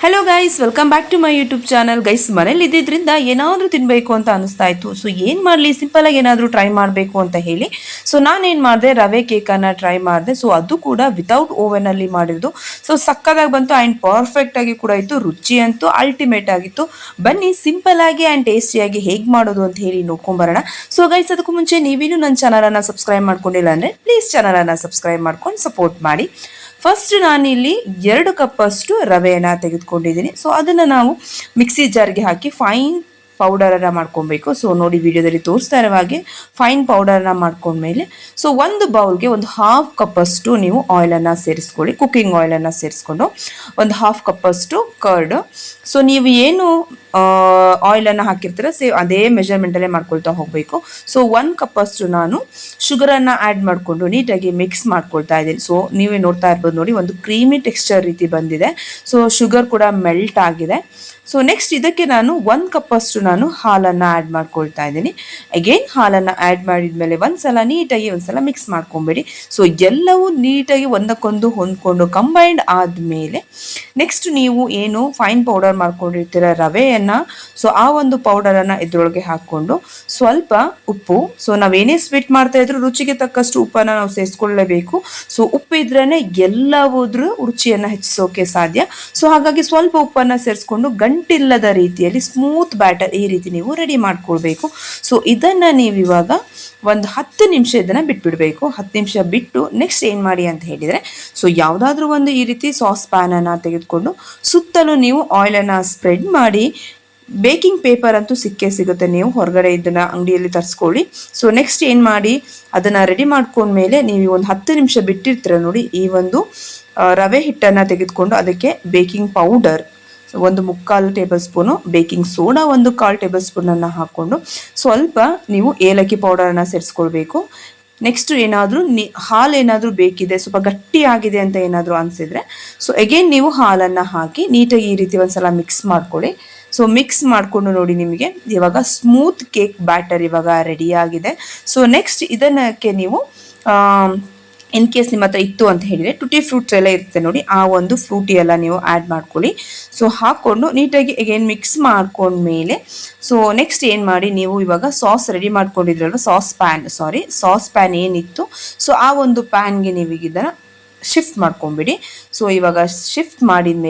Hello guys, welcome back to my YouTube channel. Guys, ಮನೇಲಿ ಇದ್ದಿದ್ರಿಂದ ಏನಾದರೂ ತಿನ್ನಬೇಕು ಅಂತ ಅನಿಸ್ತಾ ಇತ್ತು. ಸೊ ಏನು ಮಾಡಲಿ, ಸಿಂಪಲಾಗಿ ಏನಾದರೂ ಟ್ರೈ ಮಾಡಬೇಕು ಅಂತ ಹೇಳಿ ನಾನೇನು ಮಾಡಿದೆ, ರವೆ ಕೇಕನ್ನು ಟ್ರೈ ಮಾಡಿದೆ. ಸೊ ಅದು ಕೂಡ ವಿತೌಟ್ ಓವನಲ್ಲಿ ಮಾಡಿರೋದು. ಸೊ ಸಕ್ಕದಾಗಿ ಬಂತು ಆ್ಯಂಡ್ ಪರ್ಫೆಕ್ಟಾಗಿ ಕೂಡ ಇತ್ತು. ರುಚಿ ಅಂತೂ ಅಲ್ಟಿಮೇಟ್ ಆಗಿತ್ತು. ಬನ್ನಿ ಸಿಂಪಲಾಗಿ ಆ್ಯಂಡ್ ಟೇಸ್ಟಿಯಾಗಿ ಹೇಗೆ ಮಾಡೋದು ಅಂತ ಹೇಳಿ ನೋಡ್ಕೊಂಬರೋಣ. ಸೊ ಗೈಸ್, ಅದಕ್ಕೂ ಮುಂಚೆ ನೀವೇನು ನನ್ನ ಚಾನಲನ್ನು ಸಬ್ಸ್ಕ್ರೈಬ್ ಮಾಡ್ಕೊಂಡಿಲ್ಲ ಅಂದರೆ ಪ್ಲೀಸ್ ಚಾನಲನ್ನು ಸಬ್ಸ್ಕ್ರೈಬ್ ಮಾಡ್ಕೊಂಡು ಸಪೋರ್ಟ್ ಮಾಡಿ. ಫಸ್ಟ್ ನಾನಿಲ್ಲಿ 2 ಕಪ್ಪಷ್ಟು ರವೆಯನ್ನು ತೆಗೆದುಕೊಂಡಿದ್ದೀನಿ. ಸೊ ಅದನ್ನು ನಾವು ಮಿಕ್ಸಿ ಜಾರ್ಗೆ ಹಾಕಿ ಫೈನ್ ಪೌಡರನ್ನು ಮಾಡ್ಕೊಬೇಕು. ಸೊ ನೋಡಿ, ವಿಡಿಯೋದಲ್ಲಿ ತೋರಿಸ್ತಾ ಇರೋ ಹಾಗೆ ಫೈನ್ ಪೌಡರನ್ನು ಮಾಡ್ಕೊಂಡ್ಮೇಲೆ ಒಂದು ಬೌಲ್ಗೆ ಒಂದು 1/2 ಕಪ್ಪಷ್ಟು ನೀವು ಆಯಿಲನ್ನು ಸೇರಿಸ್ಕೊಳ್ಳಿ. ಕುಕ್ಕಿಂಗ್ ಆಯಿಲನ್ನು ಸೇರಿಸ್ಕೊಂಡು ಒಂದು 1/2 ಕಪ್ಪಷ್ಟು ಕರ್ಡ್. ಸೊ ನೀವು ಏನು ಆಯಿಲನ್ನು ಹಾಕಿರ್ತೀರ ಅದೇ ಮೆಜರ್ಮೆಂಟಲ್ಲೇ ಮಾಡ್ಕೊಳ್ತಾ ಹೋಗಬೇಕು. ಸೊ 1 ಕಪ್ಪಷ್ಟು ನಾನು ಶುಗರನ್ನು ಆ್ಯಡ್ ಮಾಡಿಕೊಂಡು ನೀಟಾಗಿ ಮಿಕ್ಸ್ ಮಾಡ್ಕೊಳ್ತಾ ಇದ್ದೀನಿ. ಸೊ ನೀವೇ ನೋಡ್ತಾ ಇರ್ಬೋದು, ನೋಡಿ ಒಂದು ಕ್ರೀಮಿ ಟೆಕ್ಸ್ಚರ್ ರೀತಿ ಬಂದಿದೆ. ಸೊ ಶುಗರ್ ಕೂಡ ಮೆಲ್ಟ್ ಆಗಿದೆ. ಸೊ ನೆಕ್ಸ್ಟ್ ಇದಕ್ಕೆ ನಾನು 1 ಕಪ್ಪಷ್ಟು ನಾನು ಹಾಲನ್ನು ಆ್ಯಡ್ ಮಾಡ್ಕೊಳ್ತಾ ಇದ್ದೀನಿ. ಅಗೇನ್ ಹಾಲನ್ನು ಆ್ಯಡ್ ಮಾಡಿದ್ಮೇಲೆ ಒಂದ್ಸಲ ನೀಟಾಗಿ ಒಂದ್ಸಲ ಮಿಕ್ಸ್ ಮಾಡ್ಕೊಂಬೇಡಿ. ಸೊ ಎಲ್ಲವೂ ನೀಟಾಗಿ ಒಂದಕ್ಕೊಂದು ಹೊಂದ್ಕೊಂಡು ಕಂಬೈಂಡ್ ಆದಮೇಲೆ ನೆಕ್ಸ್ಟ್ ನೀವು ಏನು ಫೈನ್ ಪೌಡರ್ ಮಾಡ್ಕೊಂಡಿರ್ತೀರ ರವೆಯನ್ನು, ಸೊ ಆ ಒಂದು ಪೌಡರನ್ನು ಇದ್ರೊಳಗೆ ಹಾಕ್ಕೊಂಡು ಸ್ವಲ್ಪ ಉಪ್ಪು. ಸೊ ನಾವೇನೇ ಸ್ವೀಟ್ ಮಾಡ್ತಾ ಇದ್ರು ರುಚಿಗೆ ತಕ್ಕಷ್ಟು ಉಪ್ಪನ್ನು ನಾವು ಸೇರಿಸ್ಕೊಳ್ಳೇಬೇಕು. ಸೊ ಉಪ್ಪು ಇದ್ರೇ ಎಲ್ಲವುದ್ರ ರುಚಿಯನ್ನು ಹೆಚ್ಚಿಸೋಕೆ ಸಾಧ್ಯ. ಸೊ ಹಾಗಾಗಿ ಸ್ವಲ್ಪ ಉಪ್ಪನ್ನು ಸೇರಿಸ್ಕೊಂಡು ಗಂಟಿಲ್ಲದ ರೀತಿಯಲ್ಲಿ ಸ್ಮೂತ್ ಬ್ಯಾಟರ್ ಈ ರೀತಿ ನೀವು ರೆಡಿ ಮಾಡ್ಕೊಳ್ಬೇಕು. ಸೊ ಇದನ್ನು ನೀವು ಇವಾಗ ಒಂದು 10 ನಿಮಿಷ ಇದನ್ನು ಬಿಟ್ಬಿಡಬೇಕು. 10 ನಿಮಿಷ ಬಿಟ್ಟು ನೆಕ್ಸ್ಟ್ ಏನು ಮಾಡಿ ಅಂತ ಹೇಳಿದರೆ, ಸೊ ಯಾವುದಾದ್ರೂ ಒಂದು ಈ ರೀತಿ ಸಾಸ್ ಪ್ಯಾನನ್ನು ತೆಗೆದುಕೊಂಡು ಸುತ್ತಲೂ ನೀವು ಆಯಿಲನ್ನು ಸ್ಪ್ರೆಡ್ ಮಾಡಿ, ಬೇಕಿಂಗ್ ಪೇಪರ್ ಅಂತೂ ಸಿಕ್ಕೇ ಸಿಗುತ್ತೆ, ನೀವು ಹೊರಗಡೆ ಇದನ್ನು ಅಂಗಡಿಯಲ್ಲಿ ತರಿಸ್ಕೊಳ್ಳಿ. ಸೊ ನೆಕ್ಸ್ಟ್ ಏನು ಮಾಡಿ, ಅದನ್ನು ರೆಡಿ ಮಾಡ್ಕೊಂಡ್ಮೇಲೆ ನೀವು ಒಂದು 10 ನಿಮಿಷ ಬಿಟ್ಟಿರ್ತೀರ ನೋಡಿ. ಈ ಒಂದು ರವೆ ಹಿಟ್ಟನ್ನು ತೆಗೆದುಕೊಂಡು ಅದಕ್ಕೆ baking powder 1/4 table spoon, baking soda 1/4 table ಸ್ಪೂನನ್ನು ಹಾಕ್ಕೊಂಡು ಸ್ವಲ್ಪ ನೀವು ಏಲಕ್ಕಿ ಪೌಡರನ್ನು ಸೇರಿಸ್ಕೊಳ್ಬೇಕು. ನೆಕ್ಸ್ಟ್ ಏನಾದರೂ ಹಾಲು ಏನಾದರೂ ಬೇಕಿದೆ, ಸ್ವಲ್ಪ ಗಟ್ಟಿಯಾಗಿದೆ ಅಂತ ಏನಾದರೂ ಅನಿಸಿದರೆ ಸೊ ಅಗೇನ್ ನೀವು ಹಾಲನ್ನು ಹಾಕಿ ನೀಟಾಗಿ ಈ ರೀತಿ ಒಂದ್ಸಲ ಮಿಕ್ಸ್ ಮಾಡ್ಕೊಳ್ಳಿ. ಸೊ ಮಿಕ್ಸ್ ಮಾಡಿಕೊಂಡು ನೋಡಿ, ನಿಮಗೆ ಇವಾಗ ಸ್ಮೂತ್ ಕೇಕ್ ಬ್ಯಾಟರ್ ಇವಾಗ ರೆಡಿಯಾಗಿದೆ. ಸೊ ನೆಕ್ಸ್ಟ್ ಇದನ್ನಕ್ಕೆ ನೀವು ಇನ್ ಕೇಸ್ ನಿಮ್ಮ ಹತ್ರ ಇತ್ತು ಅಂತ ಹೇಳಿದರೆ ಟುಟಿ ಫ್ರೂಟ್ಸ್ ಎಲ್ಲ ಇರುತ್ತೆ ನೋಡಿ, ಆ ಒಂದು ಫ್ರೂಟಿ ಎಲ್ಲ ನೀವು ಆ್ಯಡ್ ಮಾಡ್ಕೊಳ್ಳಿ. ಸೊ ಹಾಕ್ಕೊಂಡು ನೀಟಾಗಿ ಅಗೇನ್ ಮಿಕ್ಸ್ ಮಾಡ್ಕೊಂಡ್ಮೇಲೆ ಸೊ ನೆಕ್ಸ್ಟ್ ಏನು ಮಾಡಿ, ನೀವು ಇವಾಗ ಸಾಸ್ ರೆಡಿ ಮಾಡ್ಕೊಂಡಿದ್ರಲ್ವ, ಸಾಸ್ ಪ್ಯಾನ್ ಏನಿತ್ತು ಸೊ ಆ ಒಂದು ಪ್ಯಾನ್ಗೆ ನೀವು ಇದನ್ನು ಶಿಫ್ಟ್ ಮಾಡ್ಕೊಂಬಿಡಿ. ಸೊ ಇವಾಗ ಶಿಫ್ಟ್ ಮಾಡಿದ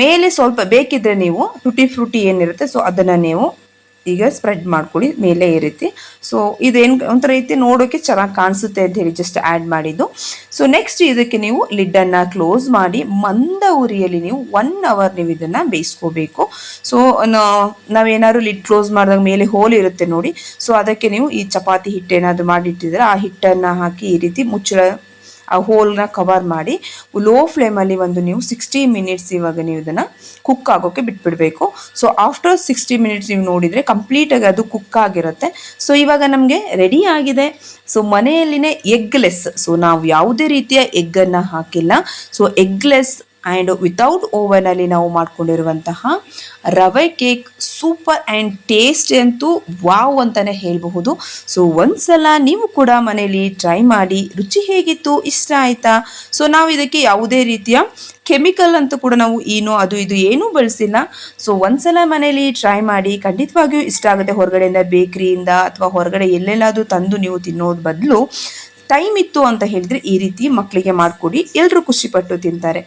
ಮೇಲೆ ಸ್ವಲ್ಪ ಬೇಕಿದ್ರೆ ನೀವು ಟುಟಿ ಫ್ರೂಟಿ ಏನಿರುತ್ತೆ ಸೊ ಅದನ್ನು ನೀವು ಈಗ ಸ್ಪ್ರೆಡ್ ಮಾಡ್ಕೊಳ್ಳಿ ಮೇಲೆ ಈ ರೀತಿ. ಸೊ ಇದೇನು ಒಂಥರ ರೀತಿ ನೋಡೋಕ್ಕೆ ಚೆನ್ನಾಗಿ ಕಾಣಿಸುತ್ತೆ ಅಂತ ಹೇಳಿ ಜಸ್ಟ್ ಆ್ಯಡ್ ಮಾಡಿದ್ದು. ಸೊ ನೆಕ್ಸ್ಟ್ ಇದಕ್ಕೆ ನೀವು ಲಿಡ್ಡನ್ನು ಕ್ಲೋಸ್ ಮಾಡಿ ಮಂದ ಉರಿಯಲ್ಲಿ ನೀವು 1 ಅವರ್ ನೀವು ಇದನ್ನು ಬೇಯಿಸ್ಕೋಬೇಕು. ಸೊ ನಾವೇನಾದ್ರು ಲಿಡ್ ಕ್ಲೋಸ್ ಮಾಡಿದಾಗ ಮೇಲೆ ಹೋಲ್ ಇರುತ್ತೆ ನೋಡಿ, ಸೊ ಅದಕ್ಕೆ ನೀವು ಈ ಚಪಾತಿ ಹಿಟ್ಟು ಏನಾದರೂ ಮಾಡಿಟ್ಟಿದ್ರೆ ಆ ಹಿಟ್ಟನ್ನು ಹಾಕಿ ಈ ರೀತಿ ಮುಚ್ಚಳ ಆ ಹೋಲ್ನ ಕವರ್ ಮಾಡಿ ಲೋ ಫ್ಲೇಮಲ್ಲಿ ನೀವು 60 ಮಿನಿಟ್ಸ್ ಇವಾಗ ನೀವು ಇದನ್ನು ಕುಕ್ ಆಗೋಕ್ಕೆ ಬಿಟ್ಬಿಡಬೇಕು. ಸೊ ಆಫ್ಟರ್ 60 ಮಿನಿಟ್ಸ್ ನೀವು ನೋಡಿದರೆ ಕಂಪ್ಲೀಟಾಗಿ ಅದು ಕುಕ್ ಆಗಿರುತ್ತೆ. ಸೊ ಇವಾಗ ನಮಗೆ ರೆಡಿ ಆಗಿದೆ. ಸೊ ಮನೆಯಲ್ಲಿನೇ ಎಗ್ಲೆಸ್, ಸೊ ನಾವು ಯಾವುದೇ ರೀತಿಯ ಎಗ್ಗನ್ನು ಹಾಕಿಲ್ಲ. ಸೊ ಎಗ್ಲೆಸ್ ಆ್ಯಂಡ್ ವಿತೌಟ್ ಓವನಲ್ಲಿ ನಾವು ಮಾಡ್ಕೊಂಡಿರುವಂತಹ ರವೆ ಕೇಕ್ ಸೂಪರ್ ಆ್ಯಂಡ್ ಟೇಸ್ಟ್ ಅಂತೂ ವಾವ್ ಅಂತಲೇ ಹೇಳಬಹುದು. ಸೊ ಒಂದ್ಸಲ ನೀವು ಕೂಡ ಮನೇಲಿ ಟ್ರೈ ಮಾಡಿ, ರುಚಿ ಹೇಗಿತ್ತು, ಇಷ್ಟ ಆಯಿತಾ? ಸೊ ನಾವು ಇದಕ್ಕೆ ಯಾವುದೇ ರೀತಿಯ ಕೆಮಿಕಲ್ ಅಂತೂ ಕೂಡ ನಾವು ಅದು ಇದು ಏನೂ ಬಳಸಿಲ್ಲ. ಸೊ ಒಂದ್ಸಲ ಮನೇಲಿ ಟ್ರೈ ಮಾಡಿ, ಖಂಡಿತವಾಗಿಯೂ ಇಷ್ಟ ಆಗುತ್ತೆ. ಹೊರಗಡೆಯಿಂದ ಬೇಕ್ರಿಯಿಂದ ಅಥವಾ ಹೊರಗಡೆ ಎಲ್ಲೆಲ್ಲಾದರೂ ತಂದು ನೀವು ತಿನ್ನೋದು ಬದಲು ಟೈಮ್ ಇತ್ತು ಅಂತ ಹೇಳಿದರೆ ಈ ರೀತಿ ಮಕ್ಕಳಿಗೆ ಮಾಡಿಕೊಡಿ, ಎಲ್ಲರೂ ಖುಷಿಪಟ್ಟು ತಿಂತಾರೆ.